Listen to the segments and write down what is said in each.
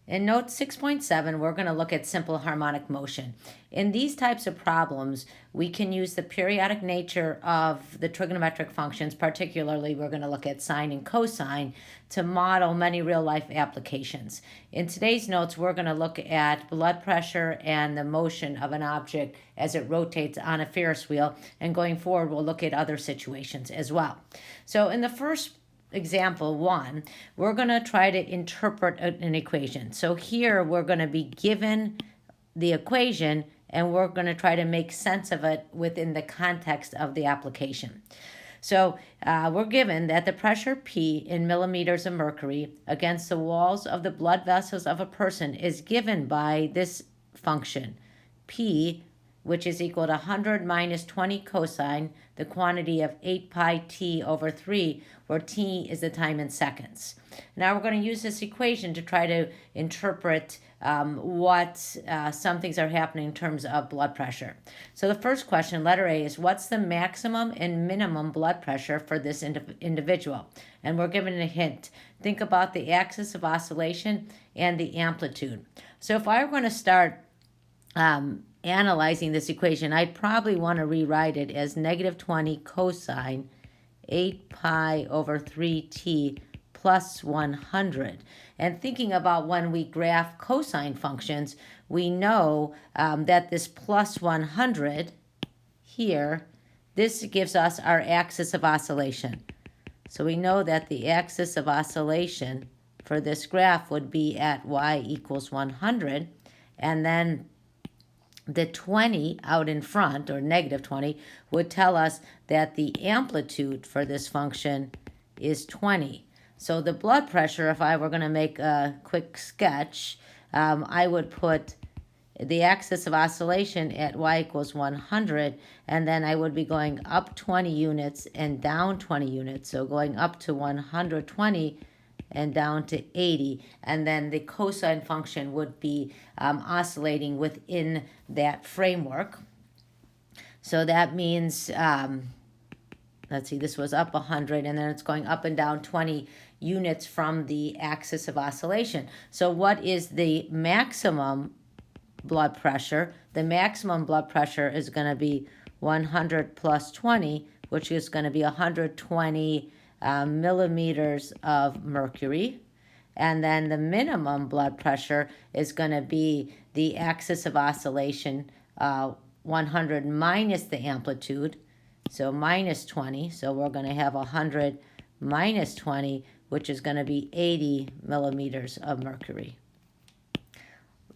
In note 6.7, we're going to look at simple harmonic motion. In these types of problems, we can use the periodic nature of the trigonometric functions, particularly we're going to look at sine and cosine, to model many real-life applications. In today's notes, we're going to look at blood pressure and the motion of an object as it rotates on a Ferris wheel, and going forward, we'll look at other situations as well. So in the first example 1, we're going to try to interpret an equation. So here we're going to be given the equation and we're going to try to make sense of it within the context of the application. So we're given that the pressure P in millimeters of mercury against the walls of the blood vessels of a person is given by this function, P, which is equal to 100 minus 20 cosine, the quantity of 8 pi t over 3, where t is the time in seconds. Now we're going to use this equation to try to interpret what some things are happening in terms of blood pressure. So the first question, letter A, is what's the maximum and minimum blood pressure for this individual? And we're given a hint. Think about the axis of oscillation and the amplitude. So if I were going to start analyzing this equation, I'd probably want to rewrite it as negative 20 cosine 8 pi over 3t plus 100. And thinking about when we graph cosine functions, we know that this plus 100 here, this gives us our axis of oscillation. So we know that the axis of oscillation for this graph would be at y equals 100, and then the 20 out in front, or negative 20, would tell us that the amplitude for this function is 20. So the blood pressure, if I were going to make a quick sketch, I would put the axis of oscillation at y equals 100, and then I would be going up 20 units and down 20 units, so going up to 120 and down to 80, and then the cosine function would be oscillating within that framework. So that means, let's see, this was up 100, and then it's going up and down 20 units from the axis of oscillation. So what is the maximum blood pressure? The maximum blood pressure is going to be 100 plus 20, which is going to be 120 millimeters of mercury. And then the minimum blood pressure is going to be the axis of oscillation, 100 minus the amplitude, so minus 20. So we're going to have 100 minus 20, which is going to be 80 millimeters of mercury.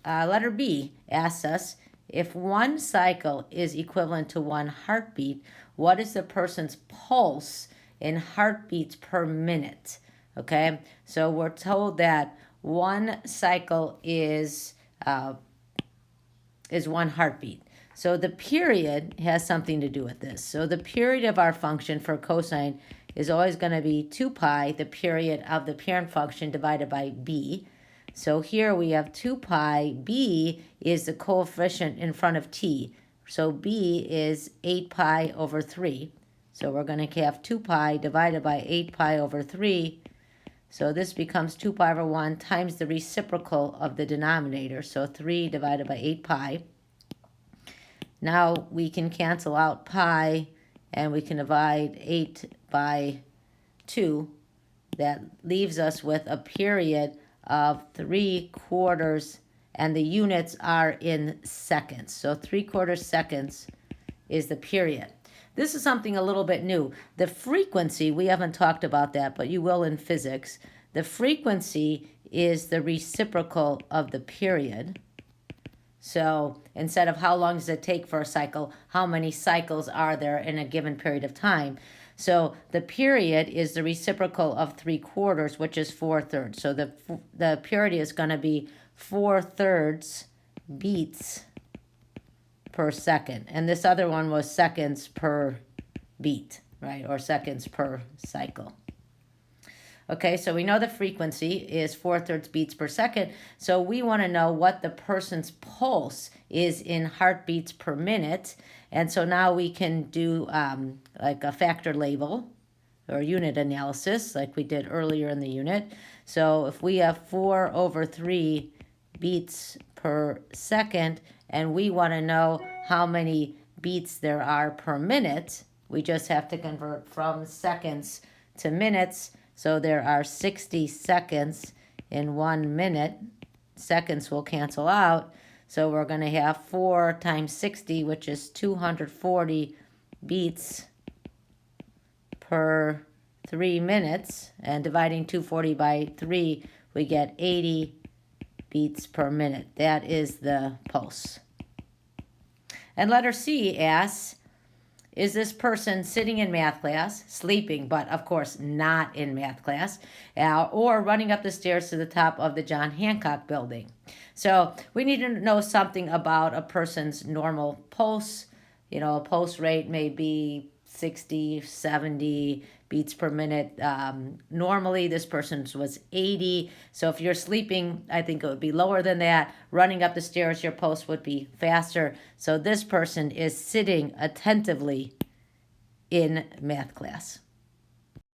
Letter B asks us, if one cycle is equivalent to one heartbeat, what is the person's pulse in heartbeats per minute? Okay, so we're told that one cycle is one heartbeat. So the period has something to do with this. So the period of our function for cosine is always going to be 2 pi, the period of the parent function, divided by b. So here we have 2 pi. B is the coefficient in front of t. So b is 8 pi over 3. So we're going to have 2 pi divided by 8 pi over 3. So this becomes 2 pi over 1 times the reciprocal of the denominator. So 3 divided by 8 pi. Now we can cancel out pi, and we can divide 8 by 2. That leaves us with a period of 3/4, and the units are in seconds. So 3/4 seconds is the period. This is something a little bit new. The frequency, we haven't talked about that, but you will in physics. The frequency is the reciprocal of the period. So instead of how long does it take for a cycle, how many cycles are there in a given period of time? So the period is the reciprocal of 3/4, which is 4/3. So the period is going to be 4/3 beats per second. And this other one was seconds per beat, right? Or seconds per cycle. Okay, so we know the frequency is 4/3 beats per second. So we want to know what the person's pulse is in heartbeats per minute. And so now we can do like a factor label or unit analysis like we did earlier in the unit. So if we have 4 over 3 beats per second, and we want to know how many beats there are per minute, we just have to convert from seconds to minutes. So there are 60 seconds in 1 minute. Seconds will cancel out. So we're going to have 4 times 60, which is 240 beats per 3 minutes. And dividing 240 by 3, we get 80 beats per minute. That is the pulse. And letter C asks, is this person sitting in math class, sleeping, but of course not in math class, or running up the stairs to the top of the John Hancock building? So we need to know something about a person's normal pulse. You know, a pulse rate may be 60, 70 beats per minute. Normally, this person's was 80. So if you're sleeping, I think it would be lower than that. Running up the stairs, your pulse would be faster. So this person is sitting attentively in math class.